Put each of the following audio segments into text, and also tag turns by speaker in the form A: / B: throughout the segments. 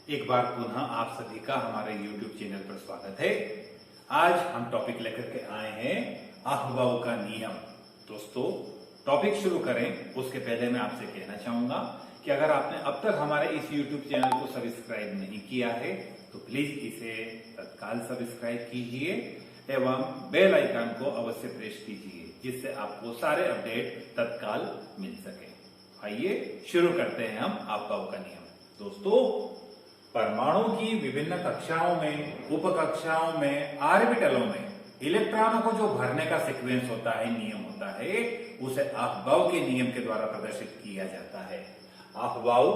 A: एक बार पुनः आप सभी का हमारे YouTube चैनल पर स्वागत है। आज हम टॉपिक लेकर के आए हैं अफवाहों का नियम। दोस्तों, टॉपिक शुरू करें उसके पहले मैं आपसे कहना चाहूंगा कि अगर आपने अब तक हमारे इस YouTube चैनल को सब्सक्राइब नहीं किया है तो प्लीज इसे तत्काल सब्सक्राइब कीजिए एवं बेल आइकन को अवश्य प्रेस कीजिए, जिससे आपको सारे अपडेट तत्काल मिल सके। आइए शुरू करते हैं हम अफवाहों का नियम। दोस्तों, परमाणु की विभिन्न कक्षाओं में, उपकक्षाओं में, ऑर्बिटलों में इलेक्ट्रॉनों को जो भरने का सीक्वेंस होता है, नियम होता है, उसे अफबाउ के नियम के द्वारा प्रदर्शित किया जाता है। अफबाउ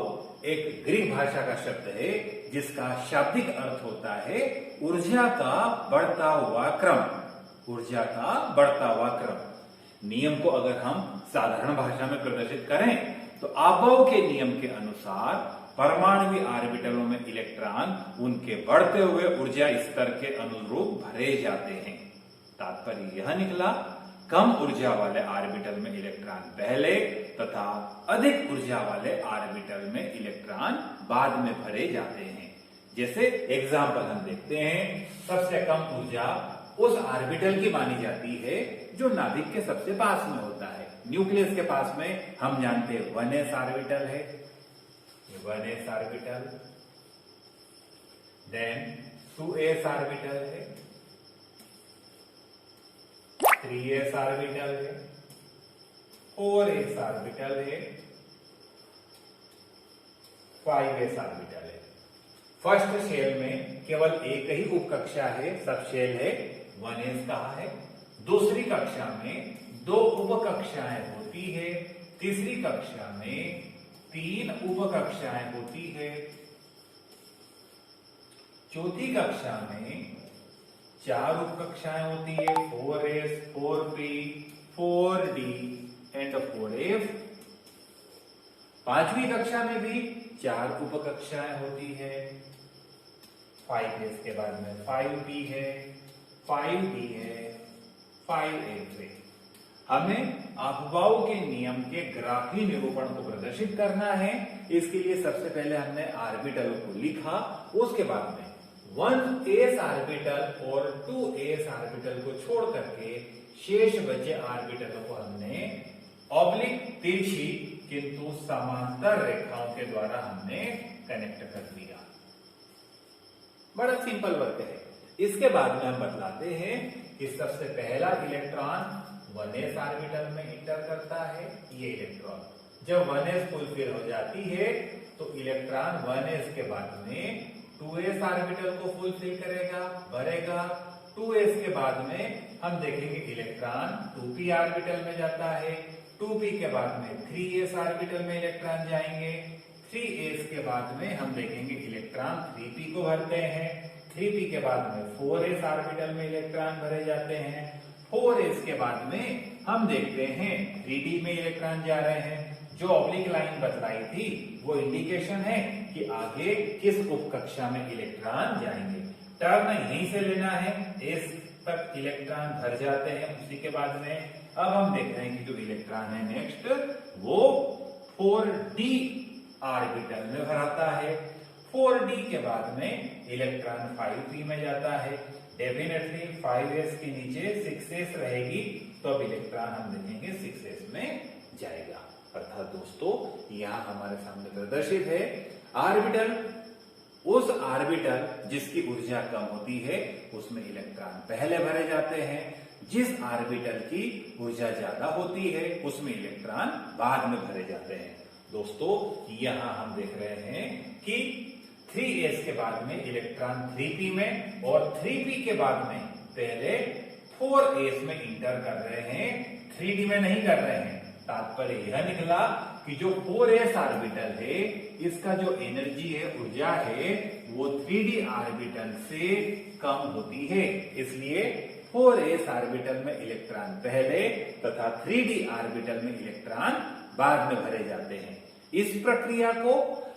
A: एक ग्रीक भाषा का शब्द है जिसका शाब्दिक अर्थ होता है ऊर्जा का बढ़ता हुआ क्रम। ऊर्जा का बढ़ता हुआ क्रम। नियम को अगर हम साधारण भाषा में प्रदर्शित करें तो अफबाउ के नियम के अनुसार परमाणु ऑर्बिटलों में इलेक्ट्रॉन उनके बढ़ते हुए ऊर्जा स्तर के अनुरूप भरे जाते हैं। तात्पर्य यह निकला, कम ऊर्जा वाले ऑर्बिटल में इलेक्ट्रॉन पहले तथा अधिक ऊर्जा वाले ऑर्बिटल में इलेक्ट्रॉन बाद में भरे जाते हैं। जैसे एग्जाम्पल हम देखते हैं, सबसे कम ऊर्जा उस ऑर्बिटल की मानी जाती है जो नाभिक के सबसे पास में होता है। न्यूक्लियस के पास में हम जानते हैं 1s ऑर्बिटल है, 1s orbital, then 2s orbital है, 3s ऑर्बिटल है, 4s ऑर्बिटल है, 5s ऑर्बिटल है। फर्स्ट शेल में केवल एक ही उपकक्षा है, सब शेल है 1s कहा है। दूसरी कक्षा में 2 उपकक्षाएं होती है, तीसरी कक्षा में 3 उपकक्षाएं होती है, चौथी कक्षा में 4 उपकक्षाएं होती है, 4s, 4p, 4d and 4f। पांचवी कक्षा में भी 4 उपकक्षाएं होती है, 5s के बाद में 5p है, 5d है, 5f है। हमें अफबाउ के नियम के ग्राफी निरूपण को प्रदर्शित करना है। इसके लिए सबसे पहले हमने ऑर्बिटल को लिखा, उसके बाद में 1s ऑर्बिटल और 2s ऑर्बिटल को छोड़ करके शेष बचे ऑर्बिटलों को हमने ऑब्लिक, तिरछी किंतु समांतर रेखाओं के द्वारा हमने कनेक्ट कर दिया। बड़ा सिंपल वर्क है। इसके बाद में हम बतलाते हैं कि सबसे पहला इलेक्ट्रॉन 1s ऑर्बिटल में इंटर करता है। ये इलेक्ट्रॉन जब 1s फुलफिल हो जाती है तो इलेक्ट्रॉन 1s के बाद में 2s ऑर्बिटल को फुलफिल करेगा, भरेगा। 2s के बाद में हम देखेंगे इलेक्ट्रॉन 2p ऑर्बिटल में जाता है। 2p के बाद में 3s ऑर्बिटल में इलेक्ट्रॉन जाएंगे। 3s के बाद में हम देखेंगे इलेक्ट्रॉन 3p को भरते हैं। 3p के बाद में 4s ऑर्बिटल में इलेक्ट्रॉन भरे जाते हैं। 4s के बाद में हम देखते हैं 3d में इलेक्ट्रॉन जा रहे हैं। जो ऑब्लिक लाइन बतलाई थी वो इंडिकेशन है कि आगे किस उपकक्षा में इलेक्ट्रॉन जाएंगे। टर्न यहीं से लेना है, s तक इलेक्ट्रॉन भर जाते हैं। उसी के बाद में अब हम देख रहे हैं कि जो इलेक्ट्रॉन है नेक्स्ट वो 4d ऑर्बिटल में भराता है। 4d के बाद में इलेक्ट्रॉन 5p में जाता है। डेफिनेटली 5s के नीचे 6s रहेगी, तो अब इलेक्ट्रॉन हम देखेंगे 6s में जाएगा। अर्थात दोस्तों, यहां हमारे सामने प्रदर्शित है ऑर्बिटल, उस ऑर्बिटल जिसकी ऊर्जा कम होती है उसमें इलेक्ट्रॉन पहले भरे जाते हैं। जिस ऑर्बिटल की ऊर्जा ज्यादा होती है उसमें इलेक्ट्रॉन बाद में भरे जाते हैं। दोस्तों, यहां हम देख रहे हैं कि 3s के बाद में इलेक्ट्रॉन 3p में और 3p के बाद में पहले 4s में इंटर कर रहे हैं, 3d में नहीं कर रहे हैं। तात्पर्य यह निकला कि जो 4s ऑर्बिटल है इसका जो एनर्जी है, ऊर्जा है, वो 3d ऑर्बिटल से कम होती है। इसलिए 4s ऑर्बिटल में इलेक्ट्रॉन पहले तथा 3d ऑर्बिटल में इलेक्ट्रॉन बाद में भरे जाते हैं। इस प्रक्रिया को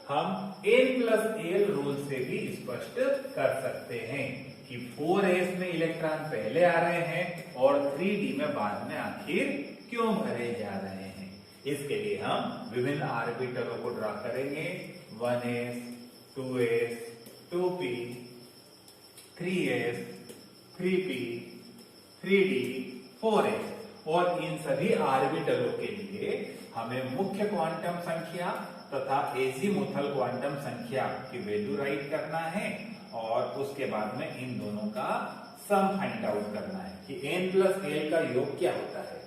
A: हम n+l रूल से भी स्पष्ट कर सकते हैं कि 4s में इलेक्ट्रॉन पहले आ रहे हैं और 3d में बाद में आखिर क्यों भरे जा रहे हैं। इसके लिए हम विभिन्न ऑर्बिटलों को ड्रा करेंगे, 1s, 2s, मुख्य क्वांटम संख्या तथा एजीमुथल क्वांटम संख्या की वैल्यू राइट करना है और उसके बाद में इन दोनों का सम फाइंड आउट करना है कि n प्लस l का योग क्या होता है।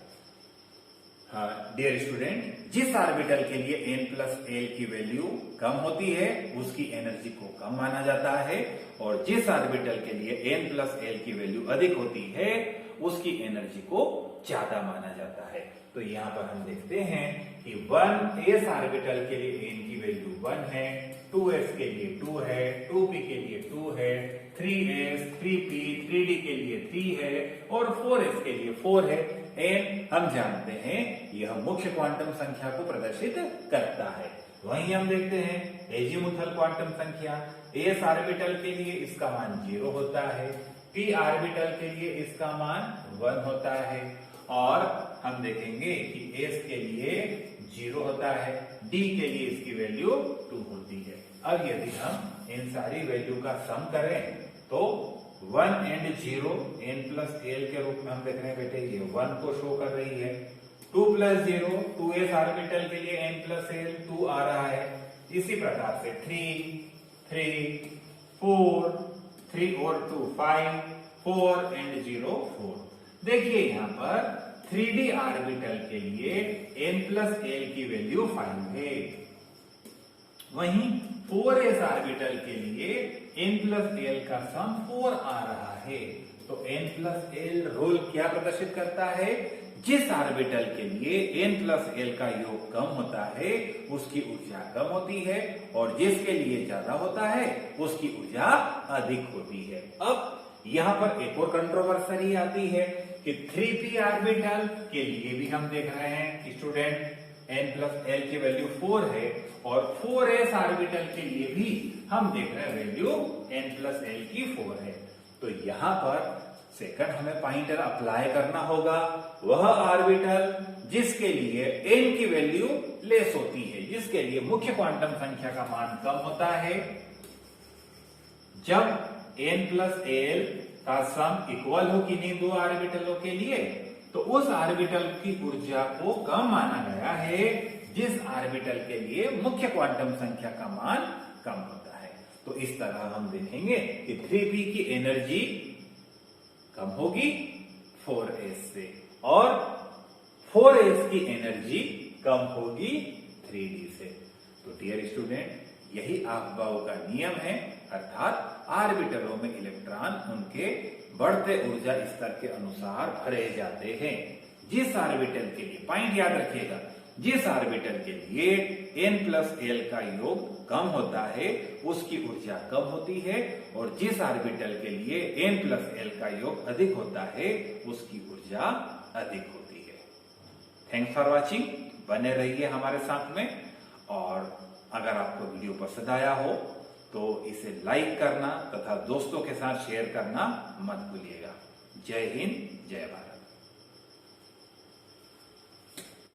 A: डियर स्टूडेंट, जिस ऑर्बिटल के लिए n प्लस l की वैल्यू कम होती है उसकी एनर्जी को कम माना जाता है और जिस ऑर्बिटल के लिए n प्लस l की वैल्यू अधिक होती है उसकी एनर्जी को ज्यादा माना जाता है। तो यहाँ पर हम देखते हैं कि 1s ऑर्बिटल के लिए n की वैल्यू 1 है, 2s के लिए 2 है, 2p के लिए 2 है, 3s, 3p, 3d के लिए 3 है और 4s के लिए 4 है। n हम जानते हैं यह मुख्य क्वांटम संख्या को प्रदर्शित करता है। वहीं हम देखते हैं एजीमुथल क्वांटम संख्या, s ऑर्बिटल के लिए इसका मान 0 होता है, p ऑर्बिटल के लिए इसका मान 1 होता है और हम देखेंगे कि s के लिए 0 होता है, d के लिए इसकी वैल्यू 2 होती है। अब यदि हम इन सारी वैल्यू का सम करें तो 1 एंड 0 n प्लस l के रूप में हम देख रहे हैं बेटे, ये 1 को शो कर रही है। 2 प्लस 0 2s ऑर्बिटल के लिए n प्लस l 2 आ रहा है। इसी प्रकार से 3 3 4 3 और 2 5 4 एंड 0 4। देखिए यहाँ पर 3d ऑर्बिटल के लिए n प्लस l की वैल्यू 5 है, वहीं 4s ऑर्बिटल के लिए n प्लस l का सम 4 आ रहा है। तो n प्लस l रूल क्या प्रदर्शित करता है? जिस ऑर्बिटल के लिए n प्लस l का योग कम होता है उसकी ऊर्जा कम होती है और जिसके लिए ज्यादा होता है उसकी ऊर्जा अधिक होती है। अब यहाँ पर एक और कंट्रोवर्सी आती है कि 3p ऑर्बिटल के लिए भी हम देख रहे हैं कि स्टूडेंट n प्लस l की वैल्यू 4 है और 4s ऑर्बिटल के लिए भी हम देख रहे हैं वैल्यू n प्लस l की 4 है। तो यहाँ पर सेकंड हमें पॉइंटर अप्लाई करना होगा, वह ऑर्बिटल जिसके लिए n की वैल्यू लेस होती है, जिसके लिए मुख्य क्वांटम संख्या का मान कम होता है। जब n प्लस l का सम इक्वल हो किन्हीं दो ऑर्बिटलों के लिए तो उस ऑर्बिटल की ऊर्जा को कम माना गया है जिस ऑर्बिटल के लिए मुख्य क्वांटम संख्या का मान कम होता है। तो इस तरह हम देखेंगे कि 3p की एनर्जी कम होगी 4s से और 4s की एनर्जी कम होगी 3d से। तो डियर स्टूडेंट, यही अफबाओ का नियम है, अर्थात ऑर्बिटलों में इलेक्ट्रॉन उनके बढ़ते ऊर्जा स्तर के अनुसार भरे जाते हैं। जिस ऑर्बिटल के लिए, पॉइंट याद रखिएगा, जिस ऑर्बिटल के लिए n प्लस l का योग कम होता है उसकी ऊर्जा कम होती है और जिस ऑर्बिटल के लिए n प्लस l का योग अधिक होता है उसकी ऊर्जा अधिक होती है। थैंक्स फॉर वॉचिंग, बने रहिए हमारे साथ में और अगर आपको वीडियो पसंद आया हो तो इसे लाइक करना तथा दोस्तों के साथ शेयर करना मत भूलिएगा। जय हिंद, जय भारत।